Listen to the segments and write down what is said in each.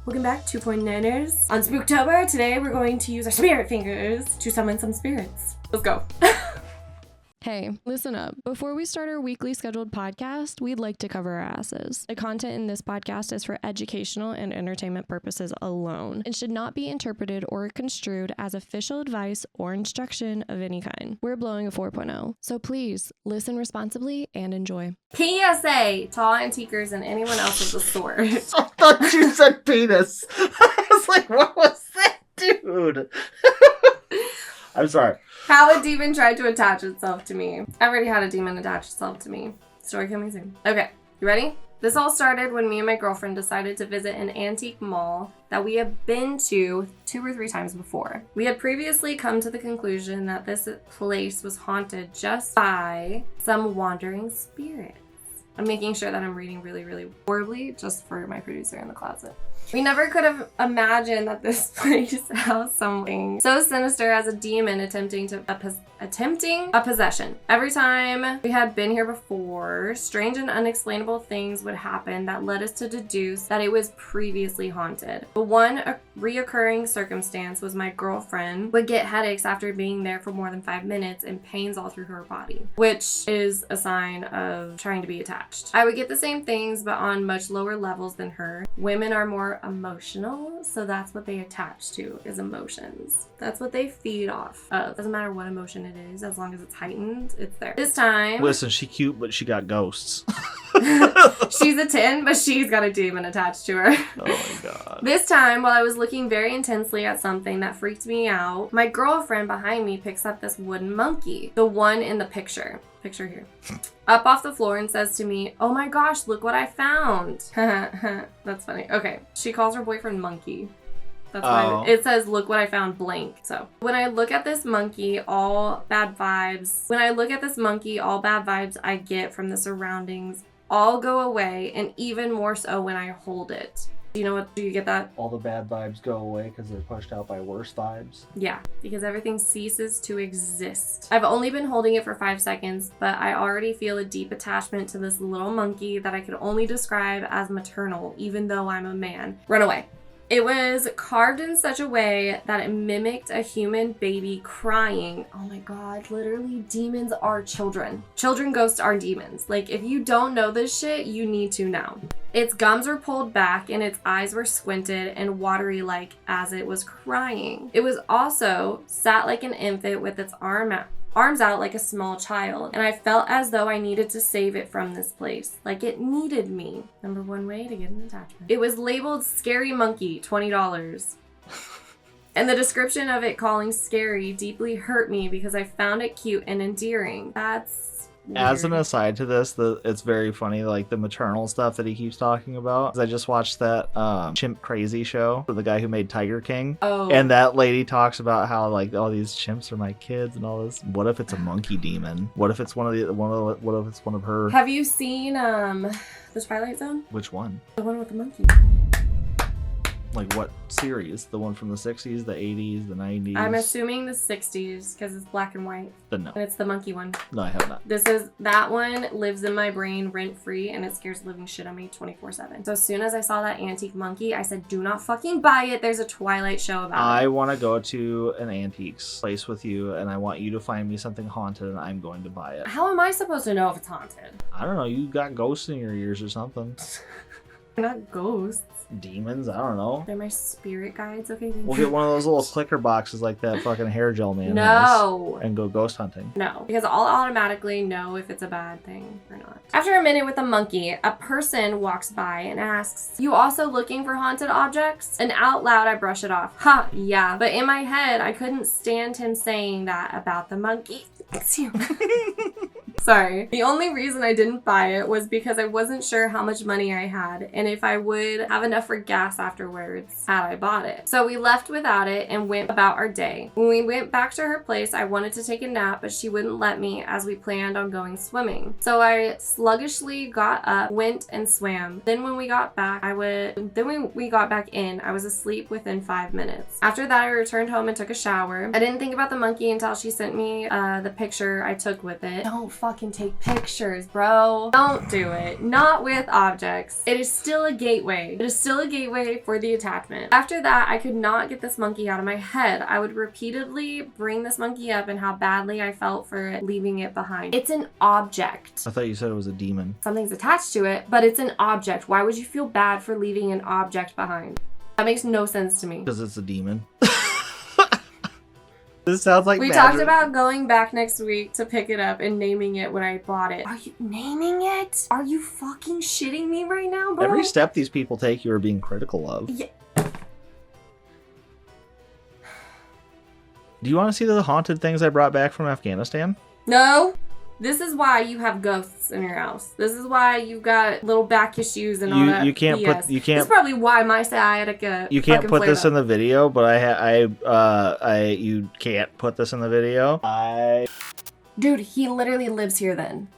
Welcome back, 2.9ers. On Spooktober, today we're going to use our spirit fingers to summon some spirits. Let's go. Hey, listen up. Before we start our weekly scheduled podcast, we'd like to cover our asses. The content in this podcast is for educational and entertainment purposes alone and should not be interpreted or construed as official advice or instruction of any kind. We're blowing a 4.0, so please listen responsibly and enjoy. PSA to all antiquers and anyone else of the sort. I thought you said penis. I was like, what was that, dude? I'm sorry. How a demon tried to attach itself to me. I already had a demon attach itself to me. Story coming soon. Okay, you ready? This all started when me and my girlfriend decided to visit an antique mall that we had been to 2 or 3 times before. We had previously come to the conclusion that this place was haunted just by some wandering spirits. I'm making sure that I'm reading really, really horribly just for my producer in the closet. We never could have imagined that this place housed something so sinister as a demon attempting a possession. Every time we had been here before, strange and unexplainable things would happen that led us to deduce that it was previously haunted. But one reoccurring circumstance was my girlfriend would get headaches after being there for more than 5 minutes and pains all through her body, which is a sign of trying to be attached. I would get the same things, but on much lower levels than her. Women are more emotional, so that's what they attach to, is emotions. That's what they feed off of. Doesn't matter what emotion it is, as long as it's heightened, it's there. This time, Listen, she cute, but she got ghosts. she's a 10, but she's got a demon attached to her. Oh my god. This time, while I was looking very intensely at something that freaked me out, my girlfriend behind me picks up this wooden monkey, the one in the picture here, up off the floor and says to me, "Oh my gosh, look what I found." That's funny. Okay, she calls her boyfriend Monkey. That's why it says, "Look what I found," blank. So when I look at this monkey, all bad vibes I get from the surroundings all go away, and even more so when I hold it. Do you get that? All the bad vibes go away because they're pushed out by worse vibes? Yeah, because everything ceases to exist. I've only been holding it for 5 seconds, but I already feel a deep attachment to this little monkey that I could only describe as maternal, even though I'm a man. Run away. It was carved in such a way that it mimicked a human baby crying. Oh my god, literally, demons are children. Children ghosts are demons. Like, if you don't know this shit, you need to know. Its gums were pulled back and its eyes were squinted and watery like as it was crying. It was also sat like an infant with its arms out like a small child, and I felt as though I needed to save it from this place, like it needed me. Number 1 way to get an attachment. It was labeled Scary Monkey, $20. And the description of it calling scary deeply hurt me because I found it cute and endearing. That's weird. As an aside to this, it's very funny, like the maternal stuff that he keeps talking about. I just watched that Chimp Crazy show for the guy who made Tiger King. Oh. And that lady talks about how, like, oh, these chimps are my kids and all this. What if it's a monkey demon? What if it's what if it's one of her? Have you seen the Twilight Zone? Which one? The one with the monkey. Like what series? The one from the 60s, the 80s, the 90s? I'm assuming the 60s because it's black and white. No. And it's the monkey one. No, I have not. That one lives in my brain rent free, and it scares the living shit out of me 24/7. So as soon as I saw that antique monkey, I said, "Do not fucking buy it. There's a Twilight show about it." I want to go to an antiques place with you, and I want you to find me something haunted, and I'm going to buy it. How am I supposed to know if it's haunted? I don't know. You got ghosts in your ears or something. They're not ghosts. Demons? I don't know. They're my spirit guides. Okay, We'll get one of those little clicker boxes like that fucking hair gel man No. has and go ghost hunting. No, because I'll automatically know if it's a bad thing or not. After a minute with the monkey, a person walks by and asks, "You also looking for haunted objects?" And out loud, I brush it off. Ha, yeah. But in my head, I couldn't stand him saying that about the monkey. Sorry. The only reason I didn't buy it was because I wasn't sure how much money I had and if I would have enough for gas afterwards had I bought it. So we left without it and went about our day. When we went back to her place, I wanted to take a nap, but she wouldn't let me as we planned on going swimming. So I sluggishly got up, went and swam. Then when we got back in, I was asleep within 5 minutes. After that, I returned home and took a shower. I didn't think about the monkey until she sent me the picture I took with it. Don't fucking fucking take pictures, bro. Don't do it. Not with objects. It is still a gateway. It is still a gateway for the attachment. After that, I could not get this monkey out of my head. I would repeatedly bring this monkey up and how badly I felt for leaving it behind. It's an object. I thought you said it was a demon. Something's attached to it, but it's an object. Why would you feel bad for leaving an object behind? That makes no sense to me. Because it's a demon. This sounds like we talked about going back next week to pick it up and naming it when I bought it. Are you naming it? Are you fucking shitting me right now, bro? Every step these people take, you are being critical of. Yeah. Do you want to see the haunted things I brought back from Afghanistan? No. This is why you have ghosts in your house. This is why you've got little back issues and all that. You can't BS. put. You can't. This is probably why my sciatica. You can't put this in the video, but you can't put this in the video. Dude, he literally lives here then.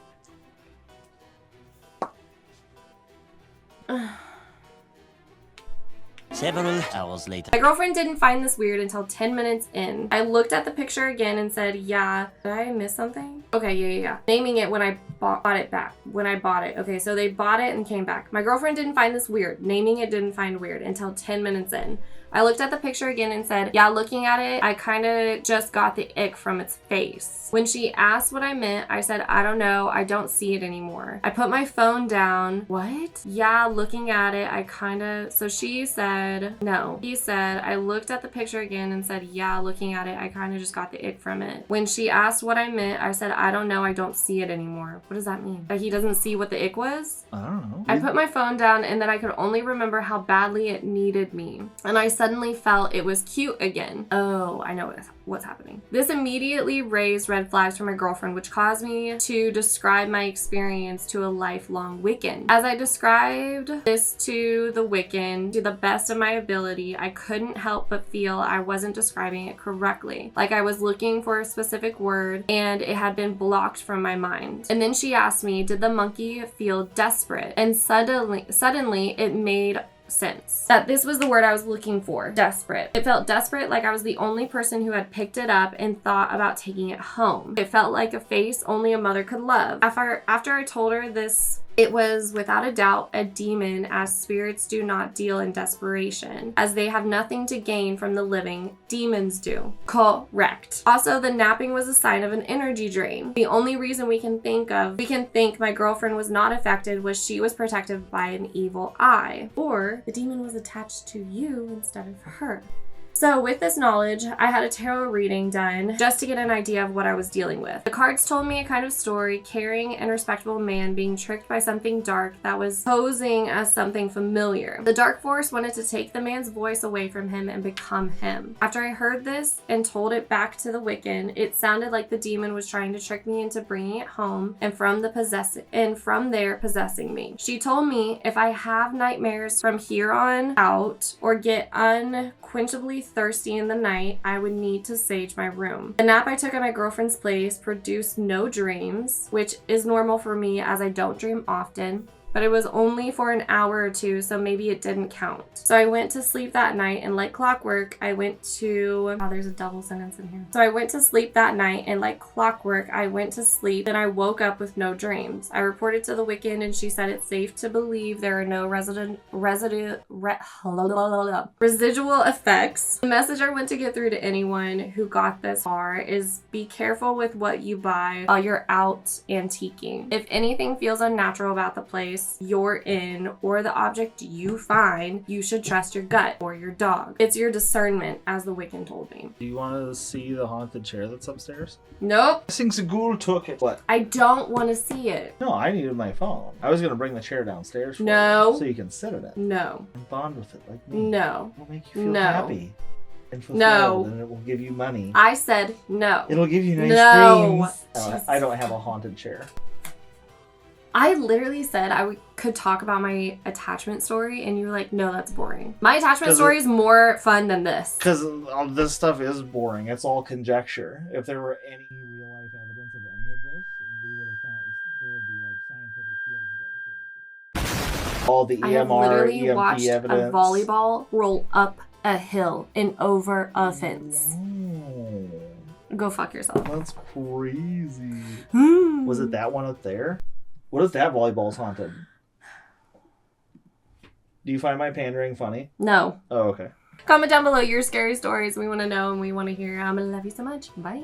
Several hours later. My girlfriend didn't find this weird until 10 minutes in. I looked at the picture again and said, yeah. Did I miss something? Okay, yeah. Naming it when I bought it back. When I bought it. Okay, so they bought it and came back. My girlfriend didn't find this weird. Naming it didn't find weird until 10 minutes in. I looked at the picture again and said, yeah, looking at it, I kind of just got the ick from its face. When she asked what I meant, I said, I don't know, I don't see it anymore. I put my phone down. What? Yeah, looking at it, I kind of... So she said, no. He said, I looked at the picture again and said, yeah, looking at it, I kind of just got the ick from it. When she asked what I meant, I said, I don't know, I don't see it anymore. What does that mean? That he doesn't see what the ick was? I don't know. I put my phone down and then I could only remember how badly it needed me. And I suddenly felt it was cute again. Oh, I know what's happening. This immediately raised red flags for my girlfriend, which caused me to describe my experience to a lifelong Wiccan. As I described this to the Wiccan to the best of my ability, I couldn't help but feel I wasn't describing it correctly. Like I was looking for a specific word and it had been blocked from my mind. And then she asked me, did the monkey feel desperate? And suddenly it made sense that this was the word I was looking for. Desperate. It felt desperate, like I was the only person who had picked it up and thought about taking it home. It felt like a face only a mother could love. After I told her this, it was without a doubt a demon, as spirits do not deal in desperation, as they have nothing to gain from the living. Demons do. Correct. Also, the napping was a sign of an energy drain. The only reason we can think my girlfriend was not affected was she was protected by an evil eye, or the demon was attached to you instead of her. So with this knowledge, I had a tarot reading done just to get an idea of what I was dealing with. The cards told me a kind of story, caring and respectable man being tricked by something dark that was posing as something familiar. The dark force wanted to take the man's voice away from him and become him. After I heard this and told it back to the Wiccan, it sounded like the demon was trying to trick me into bringing it home and from there possessing me. She told me if I have nightmares from here on out or get unquenchably thirsty in the night, I would need to sage my room. The nap I took at my girlfriend's place produced no dreams, which is normal for me as I don't dream often. But it was only for an hour or two, so maybe it didn't count. So I went to sleep that night, and like clockwork, there's a double sentence in here. So I went to sleep that night, and like clockwork, I went to sleep, and I woke up with no dreams. I reported to the Wiccan, and she said it's safe to believe there are no residual effects. The message I want to get through to anyone who got this far is be careful with what you buy while you're out antiquing. If anything feels unnatural about the place you're in or the object you find, you should trust your gut or your dog. It's your discernment, as the Wiccan told me. Do you want to see the haunted chair that's upstairs? Nope. I think the ghoul took it. What? I don't want to see it. No, I needed my phone. I was going to bring the chair downstairs for No. you so you can sit in it. No. And bond with it like me. No. It'll make you feel No. happy and fulfilled, No. and it will give you money. I said no. It'll give you nice No. dreams. I don't have a haunted chair. I literally said could talk about my attachment story, and you were like, no, that's boring. My attachment story is more fun than this. Because this stuff is boring. It's all conjecture. If there were any real life evidence of any of this, we would have found there would be like scientific fields dedicated to it. All the I have EMR, literally EMP watched evidence. a volleyball roll up a hill and over a fence. No. Go fuck yourself. That's crazy. Hmm. Was it that one up there? What if that volleyball's haunted? Do you find my pandering funny? No. Oh, okay. Comment down below your scary stories. We want to know and we want to hear. I'm going to love you so much. Bye.